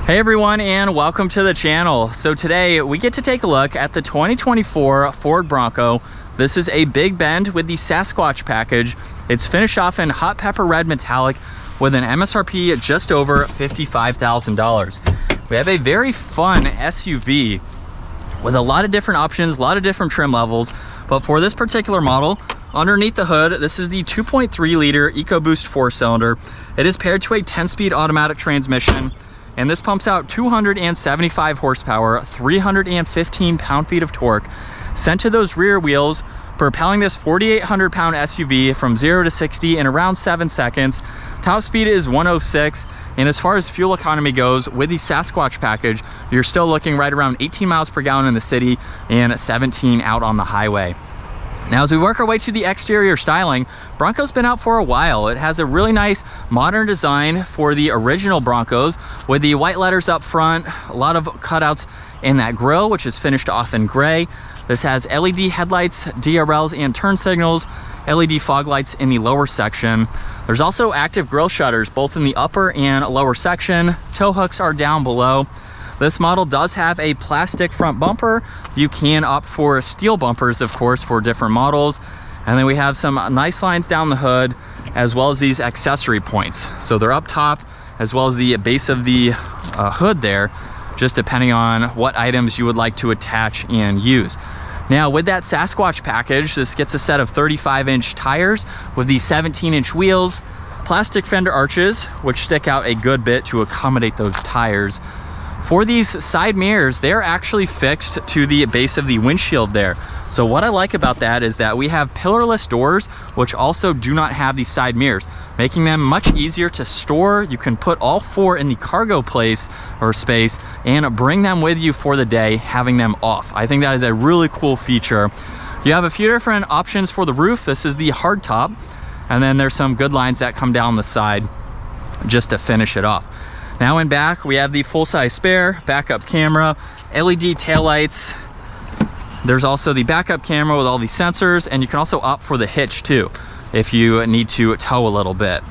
Hey everyone, and welcome to the channel. So today we get to take a look at the 2024 Ford Bronco. This is a Big Bend with the Sasquatch package. It's finished off in hot pepper red metallic with an MSRP at just over $55,000. We have a very fun SUV with a lot of different options, a lot of different trim levels. But for this particular model, underneath the hood, this is the 2.3 liter EcoBoost 4-cylinder. It is paired to a 10-speed automatic transmission, and this pumps out 275 horsepower, 315 pound-feet of torque, sent to those rear wheels, propelling this 4,800-pound SUV from 0 to 60 in around 7 seconds. Top speed is 106, and as far as fuel economy goes, with the Sasquatch package, you're still looking right around 18 miles per gallon in the city and 17 out on the highway. Now, as we work our way to the exterior styling, Bronco's been out for a while. It has a really nice modern design for the original Broncos with the white letters up front, a lot of cutouts in that grille, which is finished off in gray. This has LED headlights, DRLs, and turn signals, LED fog lights in the lower section. There's also active grille shutters, both in the upper and lower section. Tow hooks are down below. This model does have a plastic front bumper. You can opt for steel bumpers, of course, for different models. And then we have some nice lines down the hood, as well as these accessory points. So they're up top, as well as the base of the hood there, just depending on what items you would like to attach and use. Now, with that Sasquatch package, this gets a set of 35-inch tires with the 17-inch wheels, plastic fender arches, which stick out a good bit to accommodate those tires. For these side mirrors, they're actually fixed to the base of the windshield there. So what I like about that is that we have pillarless doors, which also do not have these side mirrors, making them much easier to store. You can put all four in the cargo place or space and bring them with you for the day, having them off. I think that is a really cool feature. You have a few different options for the roof. This is the hard top, and then there's some good lines that come down the side just to finish it off. Now in back, we have the full-size spare, backup camera, LED taillights. There's also the backup camera with all the sensors, and you can also opt for the hitch too, if you need to tow a little bit.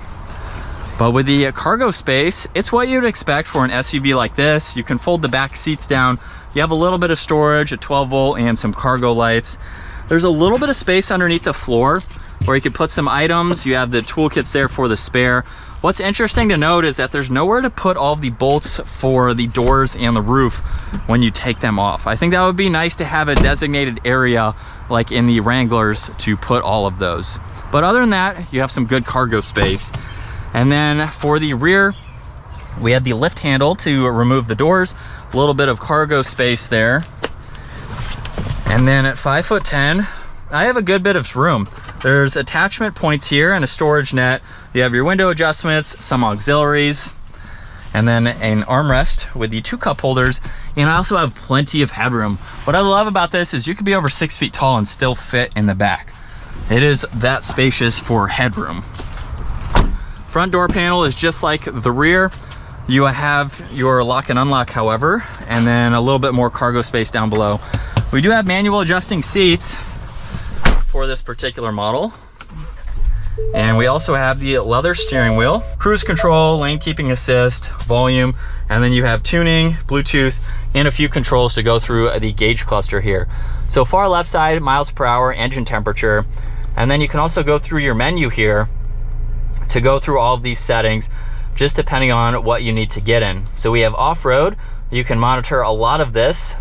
But with the cargo space, it's what you'd expect for an SUV like this. You can fold the back seats down. You have a little bit of storage, a 12-volt, and some cargo lights. There's a little bit of space underneath the floor where you could put some items. You have the toolkits there for the spare. What's interesting to note is that there's nowhere to put all the bolts for the doors and the roof when you take them off. I think that would be nice to have a designated area like in the Wranglers to put all of those. But other than that, you have some good cargo space. And then for the rear, we have the lift handle to remove the doors, a little bit of cargo space there. And then at 5'10", I have a good bit of room. There's attachment points here and a storage net. You have your window adjustments, some auxiliaries, and then an armrest with the 2 cup holders. And I also have plenty of headroom. What I love about this is you could be over 6 feet tall and still fit in the back. It is that spacious for headroom. Front door panel is just like the rear. You have your lock and unlock, however, and then a little bit more cargo space down below. We do have manual adjusting seats for this particular model. And we also have the leather steering wheel, cruise control, lane keeping assist, volume, and then you have tuning, Bluetooth, and a few controls to go through the gauge cluster here. So far left side, miles per hour, engine temperature, and then you can also go through your menu here to go through all of these settings, just depending on what you need to get in. So we have off-road. You can monitor a lot of this,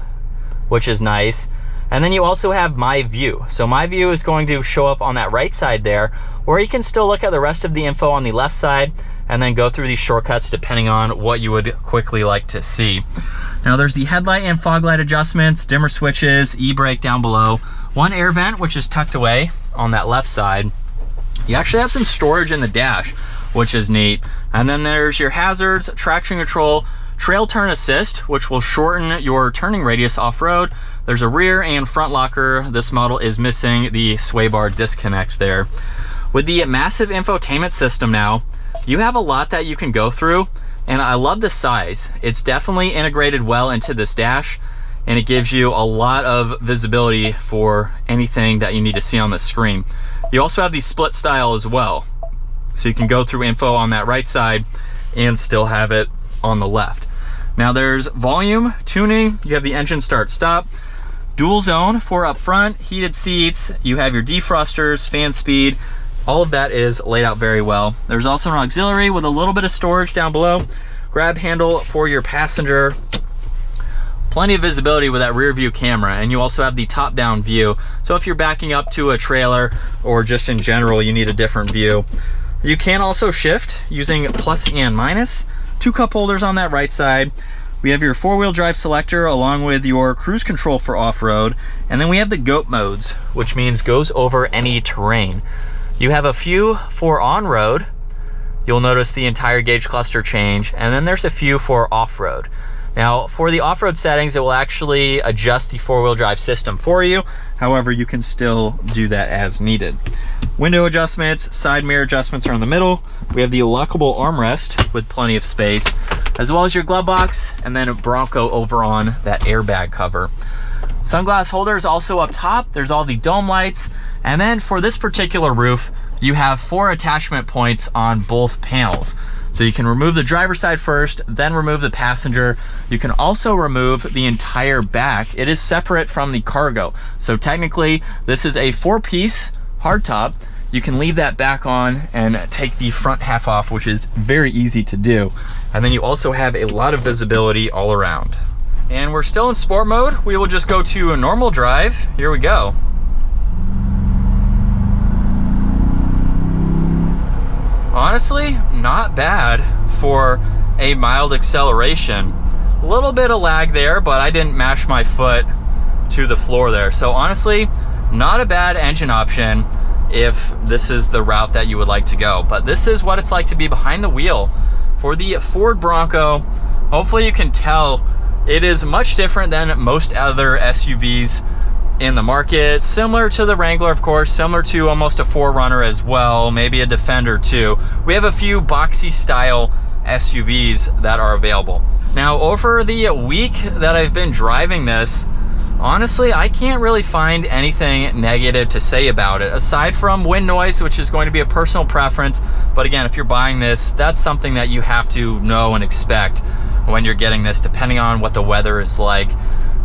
which is nice. And then you also have My View. So My View is going to show up on that right side there, or you can still look at the rest of the info on the left side and then go through these shortcuts depending on what you would quickly like to see. Now there's the headlight and fog light adjustments, dimmer switches, e-brake down below, 1 air vent, which is tucked away on that left side. You actually have some storage in the dash, which is neat. And then there's your hazards, traction control, trail turn assist, which will shorten your turning radius off-road. There's a rear and front locker. This model is missing the sway bar disconnect there. With the massive infotainment system now, you have a lot that you can go through, and I love the size. It's definitely integrated well into this dash, and it gives you a lot of visibility for anything that you need to see on the screen. You also have the split style as well, so you can go through info on that right side and still have it on the left. Now there's volume, tuning, you have the engine start stop, dual zone for up front, heated seats, you have your defrosters, fan speed, all of that is laid out very well. There's also an auxiliary with a little bit of storage down below, grab handle for your passenger, plenty of visibility with that rear view camera, and you also have the top down view. So if you're backing up to a trailer or just in general you need a different view. You can also shift using plus and minus. 2 cup holders on that right side. We have your 4-wheel drive selector along with your cruise control for off-road, and then we have the GOAT modes, which means goes over any terrain. You have a few for on-road. You'll notice the entire gauge cluster change, and then there's a few for off-road. Now, for the off-road settings, it will actually adjust the 4-wheel drive system for you. However, you can still do that as needed. Window adjustments, side mirror adjustments are in the middle. We have the lockable armrest with plenty of space, as well as your glove box, and then a Bronco over on that airbag cover. Sunglass holder is also up top. There's all the dome lights. And then for this particular roof, you have 4 attachment points on both panels. So you can remove the driver's side first, then remove the passenger. You can also remove the entire back. It is separate from the cargo. So technically, this is a 4-piece hardtop. You can leave that back on and take the front half off, which is very easy to do. And then you also have a lot of visibility all around. And we're still in sport mode. We will just go to a normal drive. Here we go. Honestly, not bad for a mild acceleration. A little bit of lag there, but I didn't mash my foot to the floor there. So honestly, not a bad engine option if this is the route that you would like to go. But this is what it's like to be behind the wheel for the Ford Bronco. Hopefully you can tell it is much different than most other SUVs in the market. Similar to the Wrangler, of course, similar to almost a 4Runner as well, maybe a Defender too. We have a few boxy style SUVs that are available. Now, over the week that I've been driving this, honestly, I can't really find anything negative to say about it, aside from wind noise, which is going to be a personal preference. But again, if you're buying this, that's something that you have to know and expect when you're getting this, depending on what the weather is like.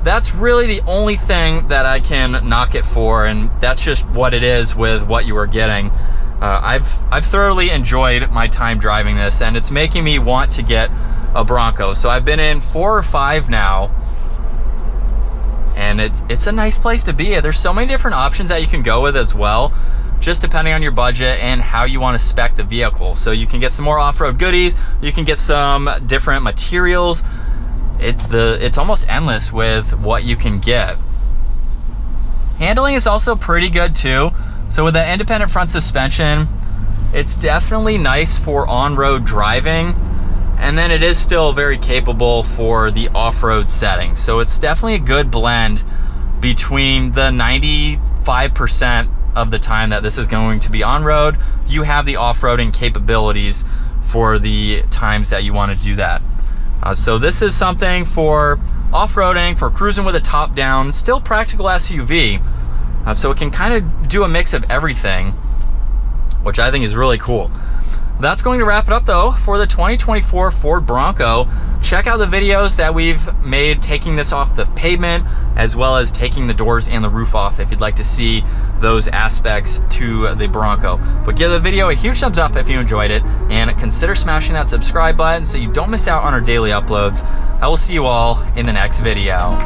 That's really the only thing that I can knock it for, and that's just what it is with what you are getting. I've thoroughly enjoyed my time driving this, and it's making me want to get a Bronco. So I've been in 4 or 5 now, and it's a nice place to be. There's so many different options that you can go with as well, just depending on your budget and how you want to spec the vehicle. So you can get some more off-road goodies, you can get some different materials. It's almost endless with what you can get. Handling is also pretty good too. So with that independent front suspension, it's definitely nice for on-road driving, and then it is still very capable for the off-road setting. So it's definitely a good blend between the 95% of the time that this is going to be on-road. You have the off-roading capabilities for the times that you want to do that. So this is something for off-roading, for cruising with a top-down, still practical SUV. So it can kind of do a mix of everything, which I think is really cool. That's going to wrap it up though for the 2024 Ford Bronco. Check out the videos that we've made taking this off the pavement, as well as taking the doors and the roof off if you'd like to see those aspects to the Bronco. But give the video a huge thumbs up if you enjoyed it, and consider smashing that subscribe button so you don't miss out on our daily uploads. I will see you all in the next video.